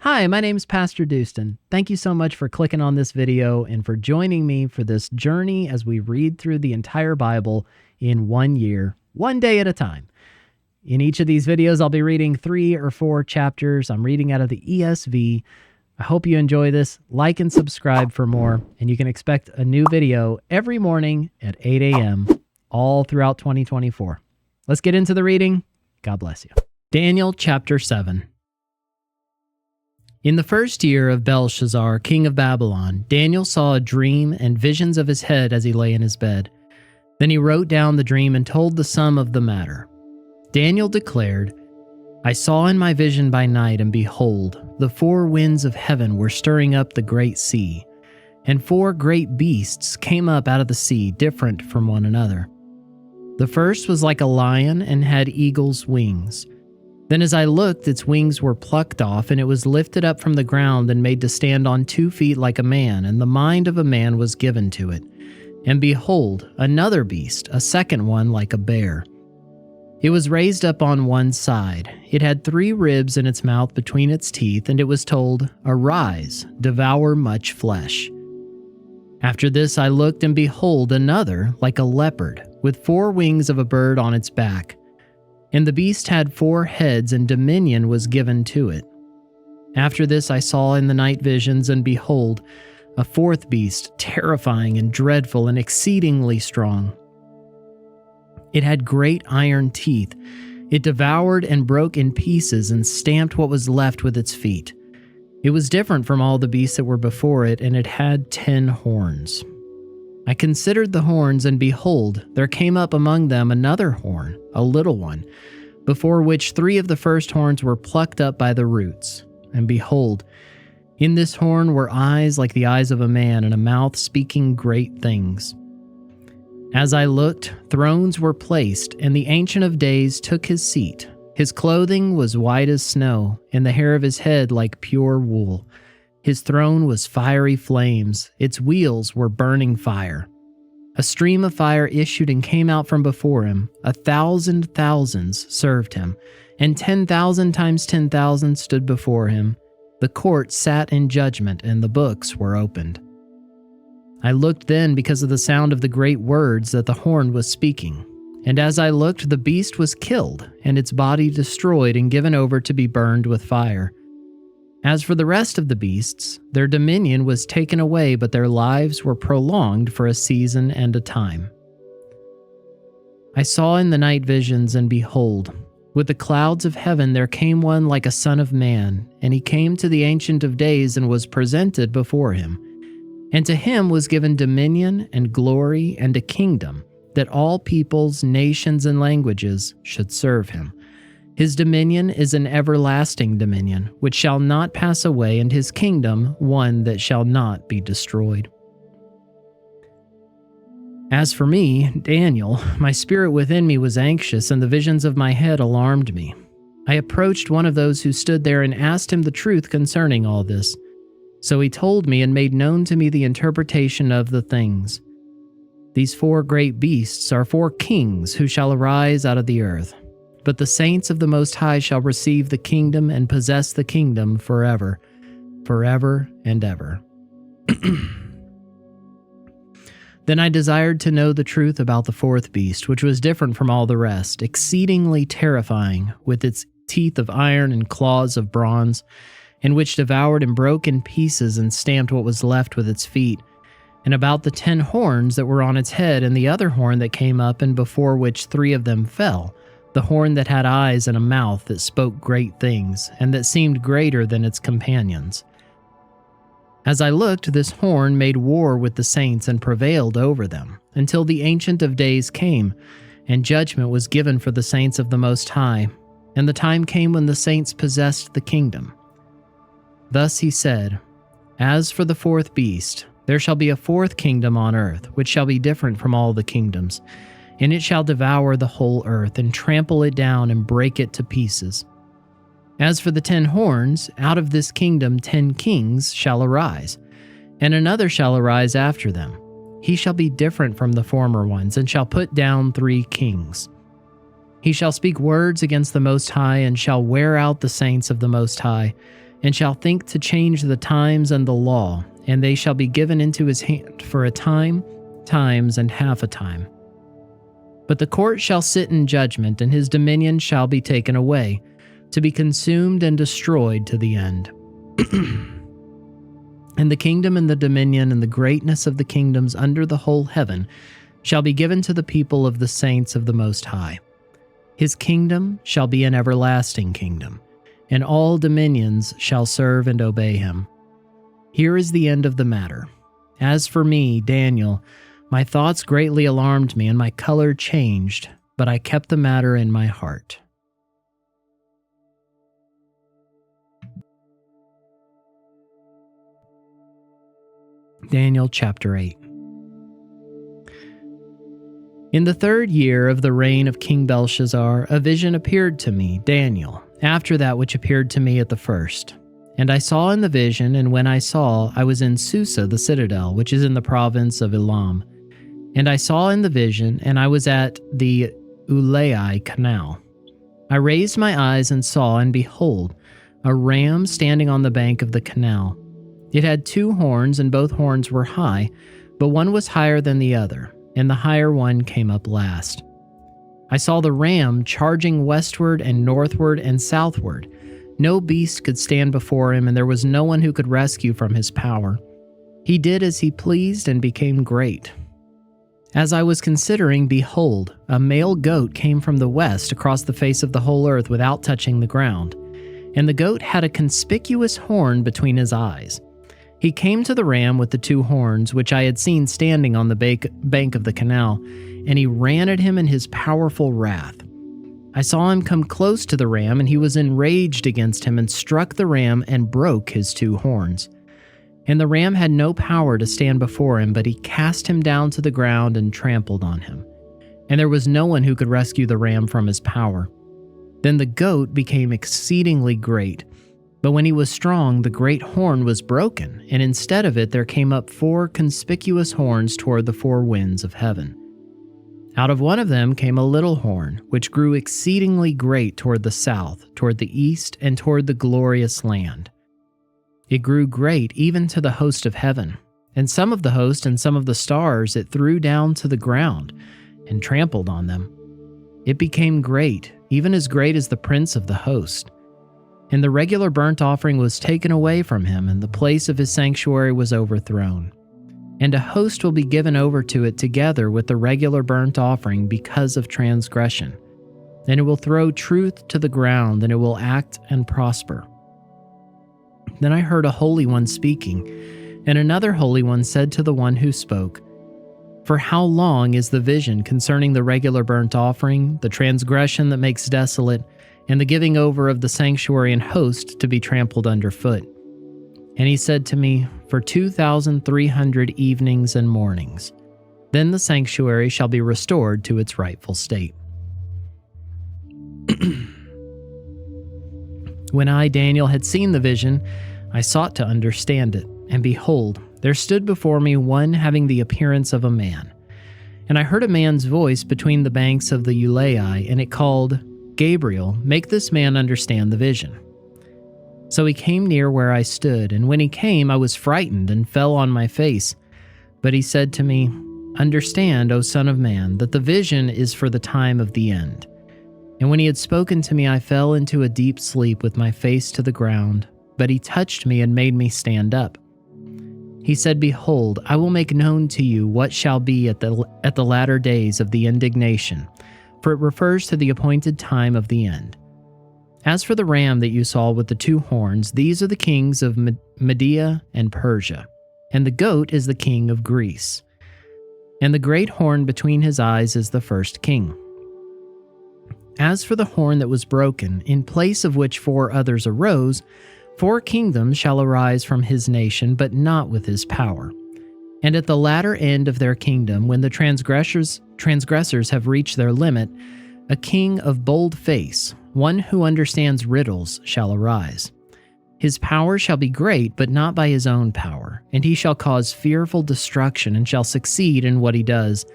Hi, my name's PastorDoostyn. Thank you so much for clicking on this video and for joining me for this journey as we read through the entire Bible in 1 year, one day at a time. In each of these videos, I'll be reading 3 or 4 chapters. I'm reading out of the ESV. I hope you enjoy this. Like and subscribe for more, and you can expect a new video every morning at 8 a.m. all throughout 2024. Let's get into the reading. God bless you. Daniel chapter 7. In the first year of Belshazzar, king of Babylon, Daniel saw a dream and visions of his head as he lay in his bed. Then he wrote down the dream and told the sum of the matter. Daniel declared, I saw in my vision by night, and behold, the 4 winds of heaven were stirring up the great sea, and 4 great beasts came up out of the sea, different from one another. The first was like a lion and had eagle's wings. Then as I looked, its wings were plucked off, and it was lifted up from the ground and made to stand on 2 feet like a man, and the mind of a man was given to it. And behold, another beast, a second one like a bear. It was raised up on one side. It had 3 ribs in its mouth between its teeth, and it was told, Arise, devour much flesh. After this I looked, and behold, another like a leopard, with 4 wings of a bird on its back. And the beast had 4 heads, and dominion was given to it. After this I saw in the night visions, and behold, a 4th beast, terrifying and dreadful and exceedingly strong. It had great iron teeth. It devoured and broke in pieces and stamped what was left with its feet. It was different from all the beasts that were before it, and it had 10 horns. I considered the horns, and behold, there came up among them another horn, a little one, before which 3 of the first horns were plucked up by the roots. And behold, in this horn were eyes like the eyes of a man, and a mouth speaking great things. As I looked, thrones were placed, and the Ancient of Days took his seat. His clothing was white as snow, and the hair of his head like pure wool. His throne was fiery flames, its wheels were burning fire. A stream of fire issued and came out from before him. 1,000 thousands served him, and 10,000 times 10,000 stood before him. The court sat in judgment, and the books were opened. I looked then because of the sound of the great words that the horn was speaking. And as I looked, the beast was killed, and its body destroyed and given over to be burned with fire. As for the rest of the beasts, their dominion was taken away, but their lives were prolonged for a season and a time. I saw in the night visions, and behold, with the clouds of heaven there came one like a son of man, and he came to the Ancient of Days and was presented before him. And to him was given dominion and glory and a kingdom, that all peoples, nations, and languages should serve him. His dominion is an everlasting dominion, which shall not pass away, and his kingdom one that shall not be destroyed. As for me, Daniel, my spirit within me was anxious, and the visions of my head alarmed me. I approached one of those who stood there and asked him the truth concerning all this. So he told me and made known to me the interpretation of the things. These 4 great beasts are 4 kings who shall arise out of the earth. But the saints of the Most High shall receive the kingdom and possess the kingdom forever, forever and ever. Then I desired to know the truth about the 4th beast, which was different from all the rest, exceedingly terrifying, with its teeth of iron and claws of bronze, and which devoured and broke in pieces and stamped what was left with its feet, and about the 10 horns that were on its head, and the other horn that came up, and before which 3 of them fell, the horn that had eyes and a mouth that spoke great things, and that seemed greater than its companions. As I looked, this horn made war with the saints and prevailed over them, until the Ancient of Days came, and judgment was given for the saints of the Most High, and the time came when the saints possessed the kingdom. Thus he said, As for the 4th beast, there shall be a 4th kingdom on earth, which shall be different from all the kingdoms, and it shall devour the whole earth, and trample it down, and break it to pieces. As for the 10 horns, out of this kingdom 10 kings shall arise, and another shall arise after them. He shall be different from the former ones, and shall put down 3 kings. He shall speak words against the Most High, and shall wear out the saints of the Most High, and shall think to change the times and the law, and they shall be given into his hand for a time, times, and half a time. But the court shall sit in judgment, and his dominion shall be taken away, to be consumed and destroyed to the end. And the kingdom and the dominion and the greatness of the kingdoms under the whole heaven shall be given to the people of the saints of the Most High. His kingdom shall be an everlasting kingdom, and all dominions shall serve and obey him. Here is the end of the matter. As for me, Daniel, my thoughts greatly alarmed me, and my color changed, but I kept the matter in my heart. Daniel chapter 8. In the 3rd year of the reign of King Belshazzar, a vision appeared to me, Daniel, after that which appeared to me at the first. And I saw in the vision, and when I saw, I was in Susa the citadel, which is in the province of Elam. And I saw in the vision, and I was at the Ulai canal. I raised my eyes and saw, and behold, a ram standing on the bank of the canal. It had 2 horns, and both horns were high, but one was higher than the other, and the higher one came up last. I saw the ram charging westward and northward and southward. No beast could stand before him, and there was no one who could rescue from his power. He did as he pleased and became great. As I was considering, behold, a male goat came from the west across the face of the whole earth without touching the ground, and the goat had a conspicuous horn between his eyes. He came to the ram with the 2 horns, which I had seen standing on the bank of the canal, and he ran at him in his powerful wrath. I saw him come close to the ram, and he was enraged against him and struck the ram and broke his 2 horns. And the ram had no power to stand before him, but he cast him down to the ground and trampled on him. And there was no one who could rescue the ram from his power. Then the goat became exceedingly great. But when he was strong, the great horn was broken, and instead of it there came up 4 conspicuous horns toward the 4 winds of heaven. Out of one of them came a little horn, which grew exceedingly great toward the south, toward the east, and toward the glorious land. It grew great even to the host of heaven, and some of the host and some of the stars it threw down to the ground, and trampled on them. It became great, even as great as the prince of the host. And the regular burnt offering was taken away from him, and the place of his sanctuary was overthrown. And a host will be given over to it together with the regular burnt offering because of transgression. And it will throw truth to the ground, and it will act and prosper. Then I heard a holy one speaking, and another holy one said to the one who spoke, "For how long is the vision concerning the regular burnt offering, the transgression that makes desolate, and the giving over of the sanctuary and host to be trampled underfoot?" And he said to me, "For 2,300 evenings and mornings. Then the sanctuary shall be restored to its rightful state." When I, Daniel, had seen the vision, I sought to understand it, and behold, there stood before me one having the appearance of a man. And I heard a man's voice between the banks of the Ulai, and it called, "Gabriel, make this man understand the vision." So he came near where I stood, and when he came, I was frightened and fell on my face. But he said to me, "Understand, O Son of Man, that the vision is for the time of the end." And when he had spoken to me, I fell into a deep sleep with my face to the ground, but he touched me and made me stand up. He said, "Behold, I will make known to you what shall be at the latter days of the indignation, for it refers to the appointed time of the end. As for the ram that you saw with the 2 horns, these are the kings of Media and Persia, and the goat is the king of Greece. And the great horn between his eyes is the first king. As for the horn that was broken, in place of which 4 others arose, 4 kingdoms shall arise from his nation, but not with his power. And at the latter end of their kingdom, when the transgressors have reached their limit, a king of bold face, one who understands riddles, shall arise. His power shall be great, but not by his own power, and he shall cause fearful destruction, and shall succeed in what he does,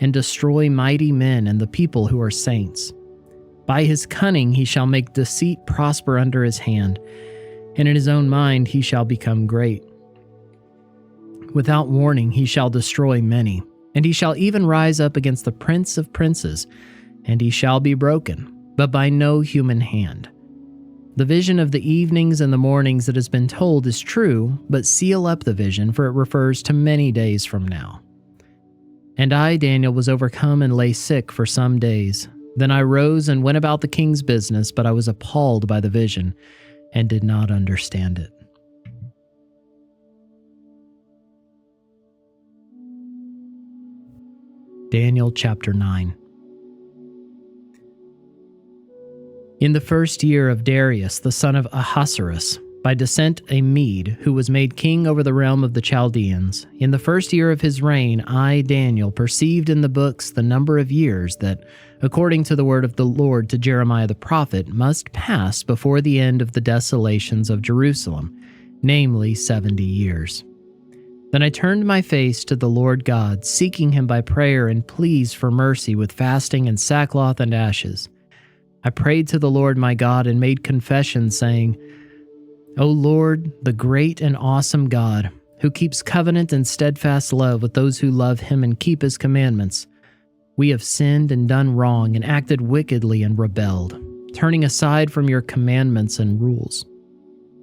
and destroy mighty men and the people who are saints. By his cunning he shall make deceit prosper under his hand, and in his own mind he shall become great. Without warning he shall destroy many, and he shall even rise up against the prince of princes, and he shall be broken, but by no human hand. The vision of the evenings and the mornings that has been told is true, but seal up the vision, for it refers to many days from now. And I, Daniel, was overcome and lay sick for some days. Then I rose and went about the king's business, but I was appalled by the vision and did not understand it. Daniel chapter 9. In the first year of Darius, the son of Ahasuerus, by descent a Mede, who was made king over the realm of the Chaldeans, in the first year of his reign, I, Daniel, perceived in the books the number of years that, according to the word of the Lord to Jeremiah the prophet, must pass before the end of the desolations of Jerusalem, namely 70 years. Then I turned my face to the Lord God, seeking him by prayer and pleas for mercy with fasting and sackcloth and ashes. I prayed to the Lord my God and made confession, saying, O Lord, the great and awesome God, who keeps covenant and steadfast love with those who love him and keep his commandments, we have sinned and done wrong and acted wickedly and rebelled, turning aside from your commandments and rules.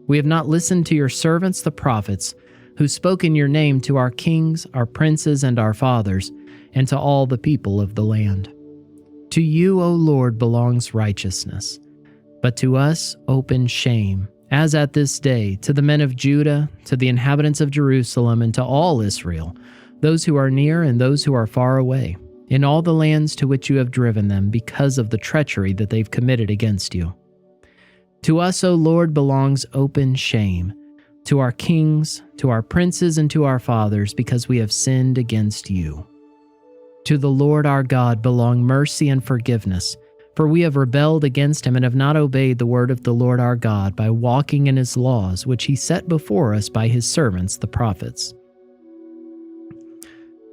We have not listened to your servants the prophets, who spoke in your name to our kings, our princes, and our fathers, and to all the people of the land. To you, O Lord, belongs righteousness, but to us open shame, as at this day, to the men of Judah, to the inhabitants of Jerusalem, and to all Israel, those who are near and those who are far away, in all the lands to which you have driven them, because of the treachery that they've committed against you. To us, O Lord, belongs open shame, to our kings, to our princes, and to our fathers, because we have sinned against you. To the Lord our God belong mercy and forgiveness, for we have rebelled against him and have not obeyed the word of the Lord our God by walking in his laws, which he set before us by his servants the prophets.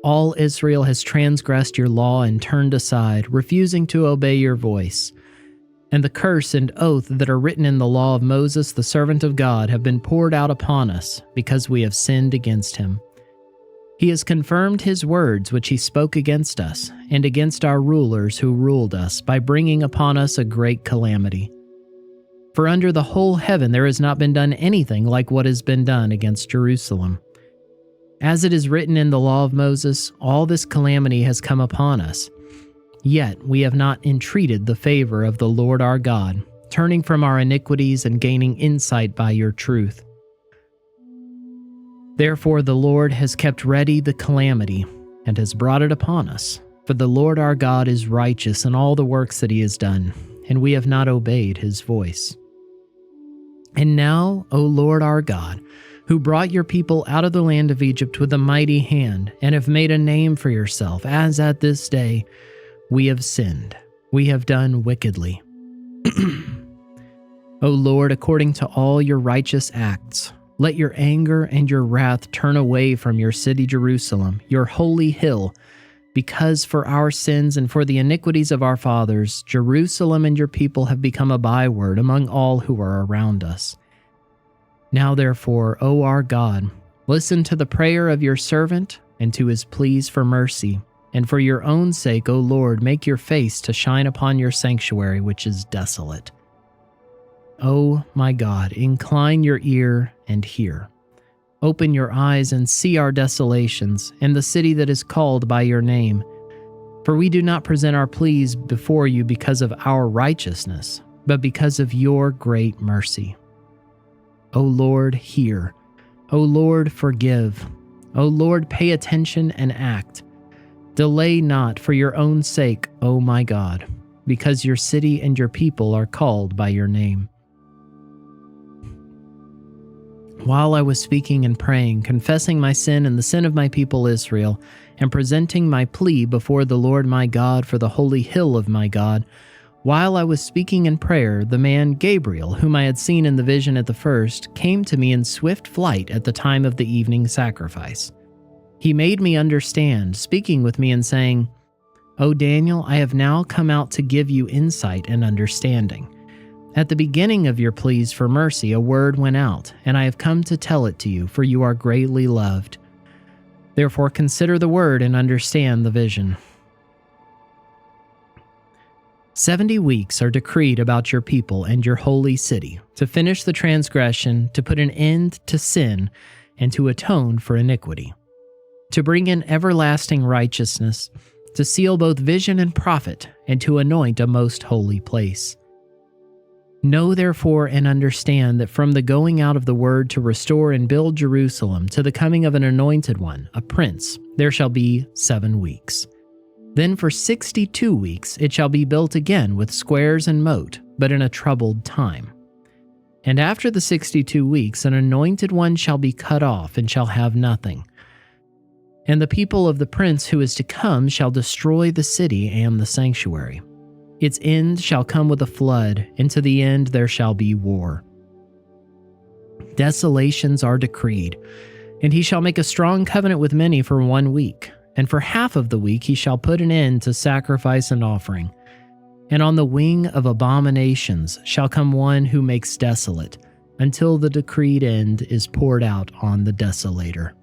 All Israel has transgressed your law and turned aside, refusing to obey your voice. And the curse and oath that are written in the law of Moses, the servant of God, have been poured out upon us, because we have sinned against him. He has confirmed his words which he spoke against us, and against our rulers who ruled us, by bringing upon us a great calamity. For under the whole heaven there has not been done anything like what has been done against Jerusalem. As it is written in the law of Moses, all this calamity has come upon us. Yet we have not entreated the favor of the Lord our God, turning from our iniquities and gaining insight by your truth. Therefore the Lord has kept ready the calamity, and has brought it upon us. For the Lord our God is righteous in all the works that he has done, and we have not obeyed his voice. And now, O Lord our God, who brought your people out of the land of Egypt with a mighty hand, and have made a name for yourself, as at this day, we have sinned, we have done wickedly. O Lord, according to all your righteous acts, let your anger and your wrath turn away from your city Jerusalem, your holy hill, because for our sins and for the iniquities of our fathers, Jerusalem and your people have become a byword among all who are around us. Now therefore, O our God, listen to the prayer of your servant and to his pleas for mercy, and for your own sake, O Lord, make your face to shine upon your sanctuary, which is desolate. O my God, incline your ear and hear. Open your eyes and see our desolations, and the city that is called by your name. For we do not present our pleas before you because of our righteousness, but because of your great mercy. O Lord, hear. O Lord, forgive. O Lord, pay attention and act. Delay not for your own sake, O my God, because your city and your people are called by your name. While I was speaking and praying, confessing my sin and the sin of my people Israel, and presenting my plea before the Lord my God for the holy hill of my God, while I was speaking in prayer, the man Gabriel, whom I had seen in the vision at the first, came to me in swift flight at the time of the evening sacrifice. He made me understand, speaking with me and saying, O Daniel, I have now come out to give you insight and understanding. At the beginning of your pleas for mercy, a word went out, and I have come to tell it to you, for you are greatly loved. Therefore consider the word and understand the vision. 70 weeks are decreed about your people and your holy city, to finish the transgression, to put an end to sin, and to atone for iniquity, to bring in everlasting righteousness, to seal both vision and prophet, and to anoint a most holy place. Know therefore and understand that from the going out of the word to restore and build Jerusalem to the coming of an anointed one, a prince, there shall be 7 weeks. Then for 62 weeks it shall be built again with squares and moat, but in a troubled time. And after the 62 weeks an anointed one shall be cut off and shall have nothing. And the people of the prince who is to come shall destroy the city and the sanctuary. Its end shall come with a flood, and to the end there shall be war. Desolations are decreed, and he shall make a strong covenant with many for 1 week, and for half of the week he shall put an end to sacrifice and offering. And on the wing of abominations shall come one who makes desolate, until the decreed end is poured out on the desolator.